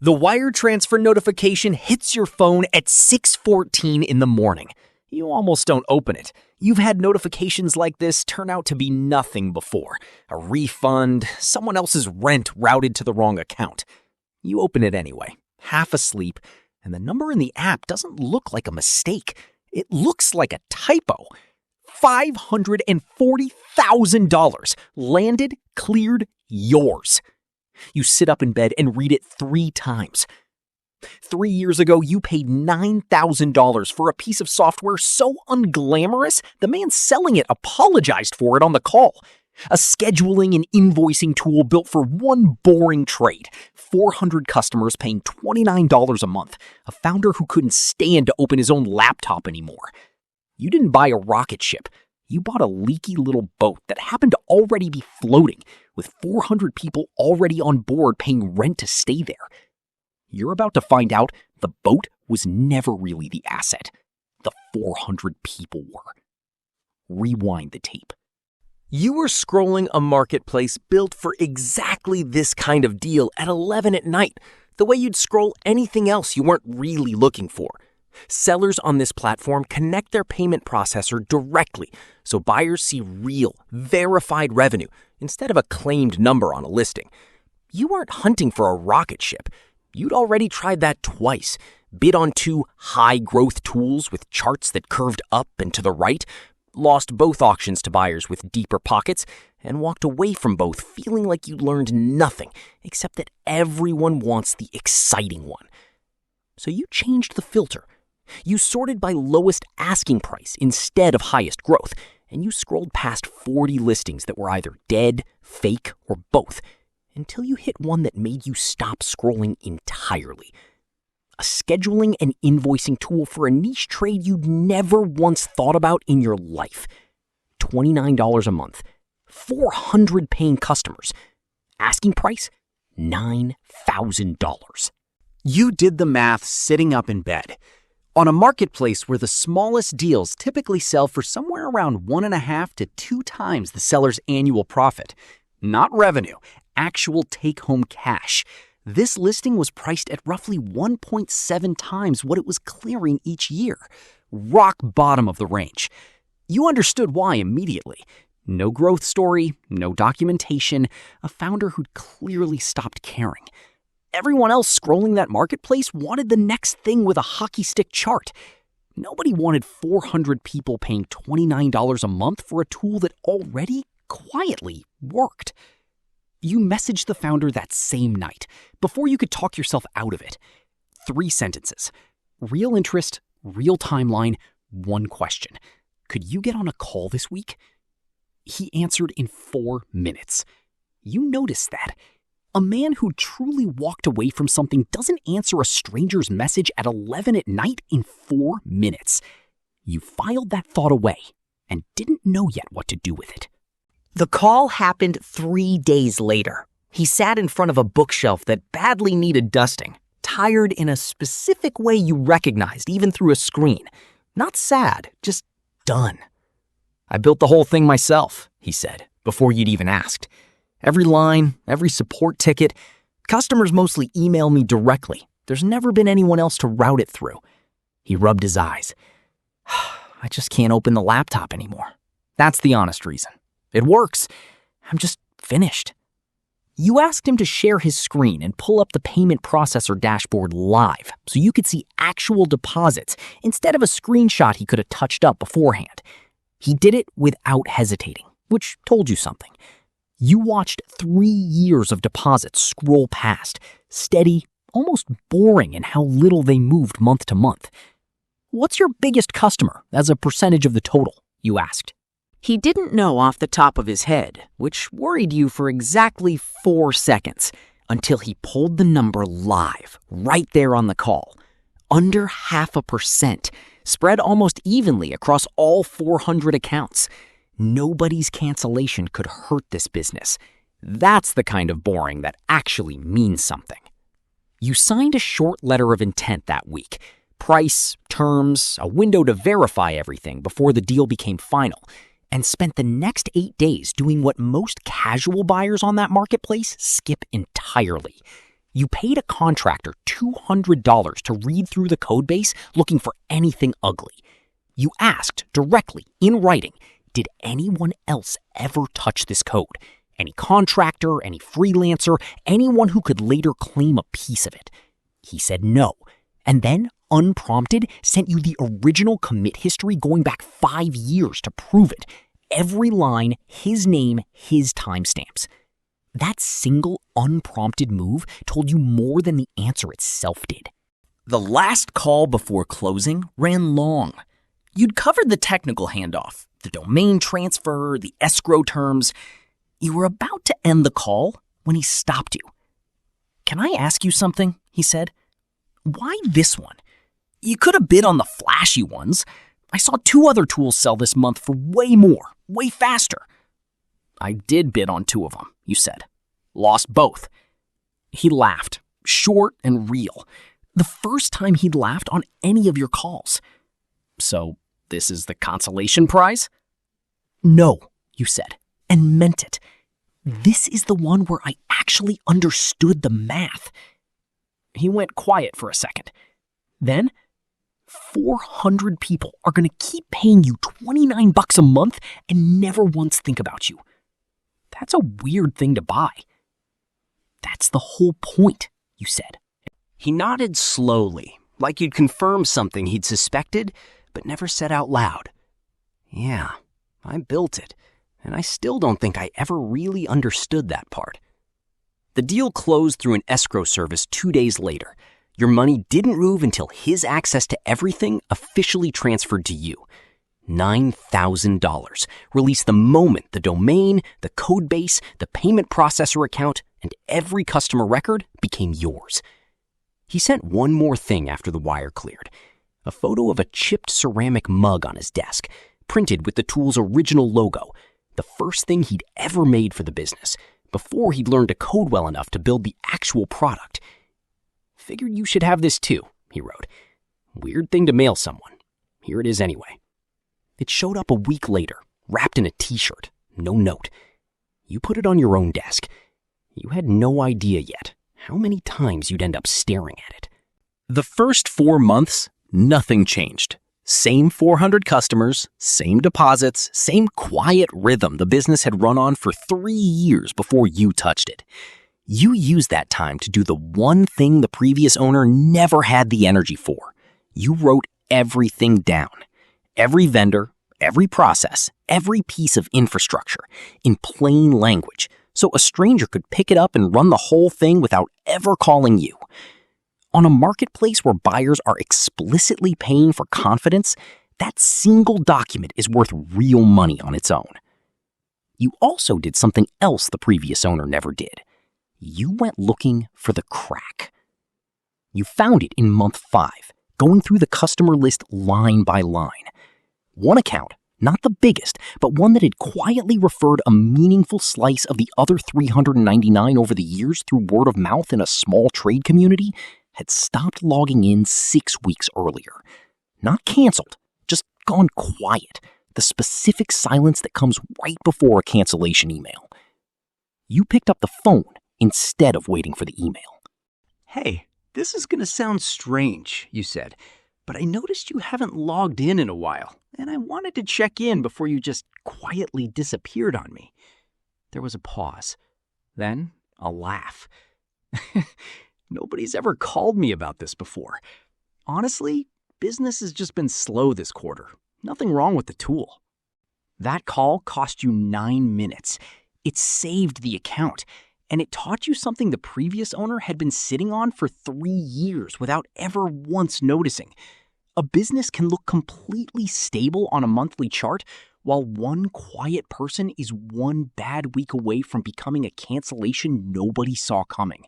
The wire transfer notification hits your phone at 6:14 in the morning. You almost don't open it. You've had notifications like this turn out to be nothing before. A refund, someone else's rent routed to the wrong account. You open it anyway, half asleep, and the number in the app doesn't look like a mistake. It looks like a typo. $540,000 landed, cleared, yours. You sit up in bed and read it 3 times. 3 years ago, you paid $9,000 for a piece of software so unglamorous, the man selling it apologized for it on the call. A scheduling and invoicing tool built for one boring trade. 400 customers paying $29 a month. A founder who couldn't stand to open his own laptop anymore. You didn't buy a rocket ship. You bought a leaky little boat that happened to already be floating, with 400 people already on board paying rent to stay there. You're about to find out the boat was never really the asset. The 400 people were. Rewind the tape. You were scrolling a marketplace built for exactly this kind of deal at 11 at night, the way you'd scroll anything else you weren't really looking for. Sellers on this platform connect their payment processor directly, so buyers see real, verified revenue instead of a claimed number on a listing. You weren't hunting for a rocket ship. You'd already tried that twice, bid on 2 high-growth tools with charts that curved up and to the right, lost both auctions to buyers with deeper pockets, and walked away from both feeling like you'd learned nothing except that everyone wants the exciting one. So you changed the filter. You sorted by lowest asking price instead of highest growth, and you scrolled past 40 listings that were either dead, fake, or both, until you hit one that made you stop scrolling entirely. A scheduling and invoicing tool for a niche trade you'd never once thought about in your life. $29 a month. 400 paying customers. Asking price? $9,000. You did the math sitting up in bed. On a marketplace where the smallest deals typically sell for somewhere around 1.5 to 2 times the seller's annual profit. Not revenue, actual take-home cash. This listing was priced at roughly 1.7 times what it was clearing each year. Rock bottom of the range. You understood why immediately. No growth story, no documentation, a founder who'd clearly stopped caring. Everyone else scrolling that marketplace wanted the next thing with a hockey stick chart. Nobody wanted 400 people paying $29 a month for a tool that already, quietly, worked. You messaged the founder that same night, before you could talk yourself out of it. 3 sentences. Real interest, real timeline, 1 question. Could you get on a call this week? He answered in 4 minutes. You noticed that. A man who truly walked away from something doesn't answer a stranger's message at 11 at night in 4 minutes. You filed that thought away and didn't know yet what to do with it. The call happened 3 days later. He sat in front of a bookshelf that badly needed dusting, tired in a specific way you recognized even through a screen. Not sad, just done. "I built the whole thing myself," he said, before you'd even asked. "Every line, every support ticket. Customers mostly email me directly. There's never been anyone else to route it through." He rubbed his eyes. "I just can't open the laptop anymore. That's the honest reason. It works. I'm just finished." You asked him to share his screen and pull up the payment processor dashboard live so you could see actual deposits instead of a screenshot he could have touched up beforehand. He did it without hesitating, which told you something. You watched 3 years of deposits scroll past, steady, almost boring in how little they moved month to month. "What's your biggest customer as a percentage of the total?" you asked. He didn't know off the top of his head, which worried you for exactly 4 seconds, until he pulled the number live, right there on the call. Under 0.5%, spread almost evenly across all 400 accounts. Nobody's cancellation could hurt this business. That's the kind of boring that actually means something. You signed a short letter of intent that week. Price, terms, a window to verify everything before the deal became final, and spent the next 8 days doing what most casual buyers on that marketplace skip entirely. You paid a contractor $200 to read through the code base looking for anything ugly. You asked directly, in writing, did anyone else ever touch this code? Any contractor, any freelancer, anyone who could later claim a piece of it? He said no, and then, unprompted, sent you the original commit history going back 5 years to prove it. Every line, his name, his timestamps. That single unprompted move told you more than the answer itself did. The last call before closing ran long. You'd covered the technical handoff, the domain transfer, the escrow terms. You were about to end the call when he stopped you. "Can I ask you something?" he said. "Why this one? You could have bid on the flashy ones. I saw 2 other tools sell this month for way more, way faster." "I did bid on 2 of them," you said. "Lost both." He laughed, short and real. The first time he'd laughed on any of your calls. "So this is the consolation prize?" "No," you said, and meant it. "This is the one where I actually understood the math." He went quiet for a second. Then, 400 people are going to keep paying you $29 a month and never once think about you. That's a weird thing to buy. "That's the whole point," you said. He nodded slowly, like you'd confirmed something he'd suspected, but never said out loud. "Yeah, I built it, and I still don't think I ever really understood that part." The deal closed through an escrow service 2 days later. Your money didn't move until his access to everything officially transferred to you. $9,000, released the moment the domain, the code base, the payment processor account, and every customer record became yours. He sent one more thing after the wire cleared. A photo of a chipped ceramic mug on his desk, printed with the tool's original logo, the first thing he'd ever made for the business, before he'd learned to code well enough to build the actual product. "Figured you should have this too," he wrote. "Weird thing to mail someone. Here it is anyway." It showed up a week later, wrapped in a t-shirt, no note. You put it on your own desk. You had no idea yet how many times you'd end up staring at it. The first 4 months, nothing changed. Same 400 customers, same deposits, same quiet rhythm the business had run on for 3 years before you touched it. You used that time to do the one thing the previous owner never had the energy for. You wrote everything down. Every vendor, every process, every piece of infrastructure, in plain language, so a stranger could pick it up and run the whole thing without ever calling you. On a marketplace where buyers are explicitly paying for confidence, that single document is worth real money on its own. You also did something else the previous owner never did. You went looking for the crack. You found it in month 5, going through the customer list line by line. One account, not the biggest, but one that had quietly referred a meaningful slice of the other 399 over the years through word of mouth in a small trade community, had stopped logging in 6 weeks earlier. Not canceled, just gone quiet, the specific silence that comes right before a cancellation email. You picked up the phone instead of waiting for the email. "Hey, this is going to sound strange," you said, "but I noticed you haven't logged in a while, and I wanted to check in before you just quietly disappeared on me." There was a pause, then a laugh. "Nobody's ever called me about this before. Honestly, business has just been slow this quarter. Nothing wrong with the tool." That call cost you 9 minutes. It saved the account, and it taught you something the previous owner had been sitting on for 3 years without ever once noticing. A business can look completely stable on a monthly chart, while one quiet person is one bad week away from becoming a cancellation nobody saw coming.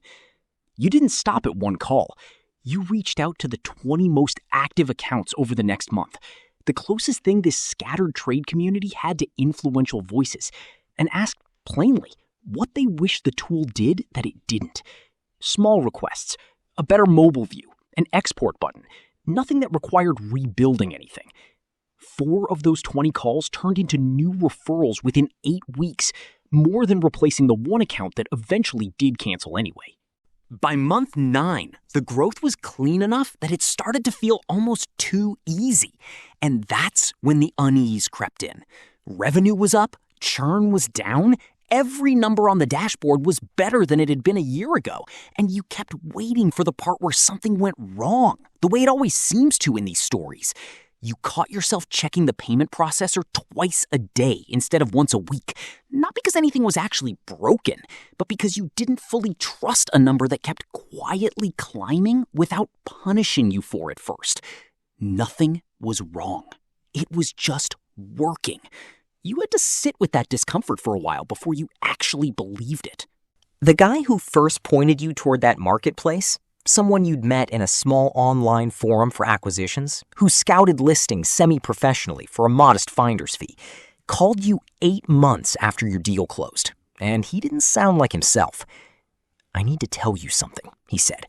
You didn't stop at one call. You reached out to the 20 most active accounts over the next month, the closest thing this scattered trade community had to influential voices, and asked plainly what they wish the tool did that it didn't. Small requests, a better mobile view, an export button, nothing that required rebuilding anything. 4 of those 20 calls turned into new referrals within 8 weeks, more than replacing the one account that eventually did cancel anyway. By month 9, the growth was clean enough that it started to feel almost too easy. And that's when the unease crept in. Revenue was up, churn was down, every number on the dashboard was better than it had been a year ago, and you kept waiting for the part where something went wrong, the way it always seems to in these stories. You caught yourself checking the payment processor twice a day instead of once a week, not because anything was actually broken, but because you didn't fully trust a number that kept quietly climbing without punishing you for it first. Nothing was wrong. It was just working. You had to sit with that discomfort for a while before you actually believed it. The guy who first pointed you toward that marketplace, someone you'd met in a small online forum for acquisitions, who scouted listings semi-professionally for a modest finder's fee, called you 8 months after your deal closed, and he didn't sound like himself. "I need to tell you something," he said.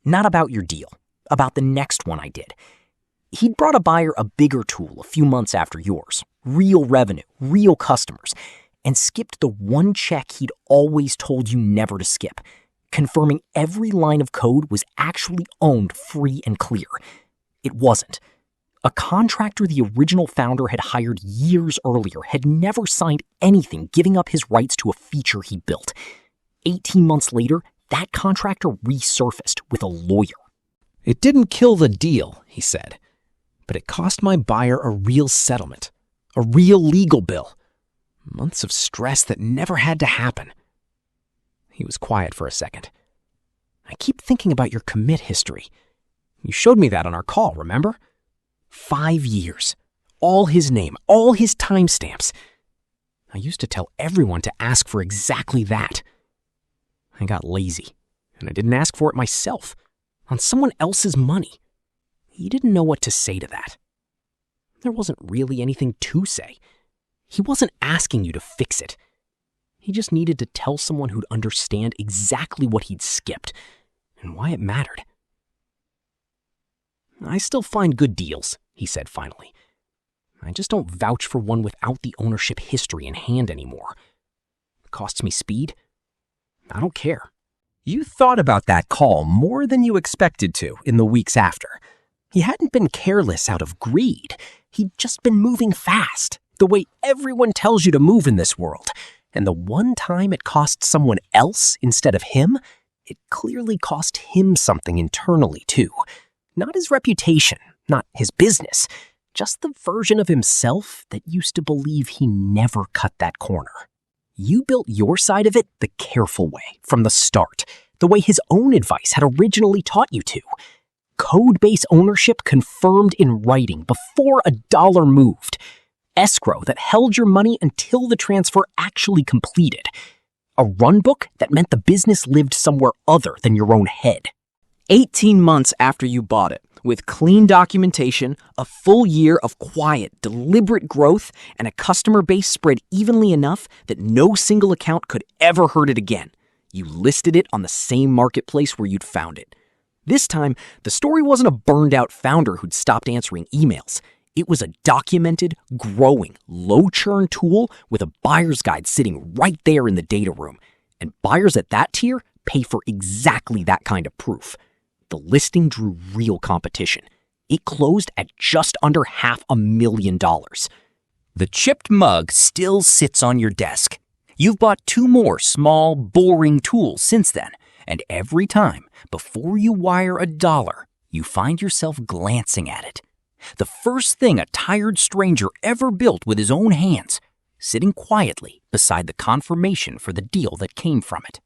"Not about your deal, about the next one I did." He'd brought a buyer a bigger tool a few months after yours, real revenue, real customers, and skipped the one check he'd always told you never to skip, confirming every line of code was actually owned free and clear. It wasn't. A contractor the original founder had hired years earlier had never signed anything giving up his rights to a feature he built. 18 months later, that contractor resurfaced with a lawyer. "It didn't kill the deal," he said, "but it cost my buyer a real settlement, a real legal bill. Months of stress that never had to happen." He was quiet for a second. "I keep thinking about your commit history. You showed me that on our call, remember? 5 years. All his name, all his timestamps. I used to tell everyone to ask for exactly that. I got lazy, and I didn't ask for it myself, on someone else's money. You didn't know what to say to that. There wasn't really anything to say. He wasn't asking you to fix it. He just needed to tell someone who'd understand exactly what he'd skipped and why it mattered." "I still find good deals," he said finally. "I just don't vouch for one without the ownership history in hand anymore. It costs me speed. I don't care." You thought about that call more than you expected to in the weeks after. He hadn't been careless out of greed. He'd just been moving fast, the way everyone tells you to move in this world. And the one time it cost someone else instead of him, it clearly cost him something internally too. Not his reputation, not his business, just the version of himself that used to believe he never cut that corner. You built your side of it the careful way, from the start, the way his own advice had originally taught you to. Code-base ownership confirmed in writing before a dollar moved. Escrow that held your money until the transfer actually completed. A runbook that meant the business lived somewhere other than your own head. 18 months after you bought it, with clean documentation, a full year of quiet, deliberate growth, and a customer base spread evenly enough that no single account could ever hurt it again, you listed it on the same marketplace where you'd found it. This time, the story wasn't a burned-out founder who'd stopped answering emails. It was a documented, growing, low-churn tool with a buyer's guide sitting right there in the data room. And buyers at that tier pay for exactly that kind of proof. The listing drew real competition. It closed at just under $500,000. The chipped mug still sits on your desk. You've bought 2 more small, boring tools since then. And every time, before you wire a dollar, you find yourself glancing at it. The first thing a tired stranger ever built with his own hands, sitting quietly beside the confirmation for the deal that came from it.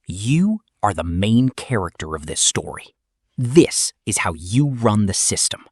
You are the main character of this story. This is how you run the system.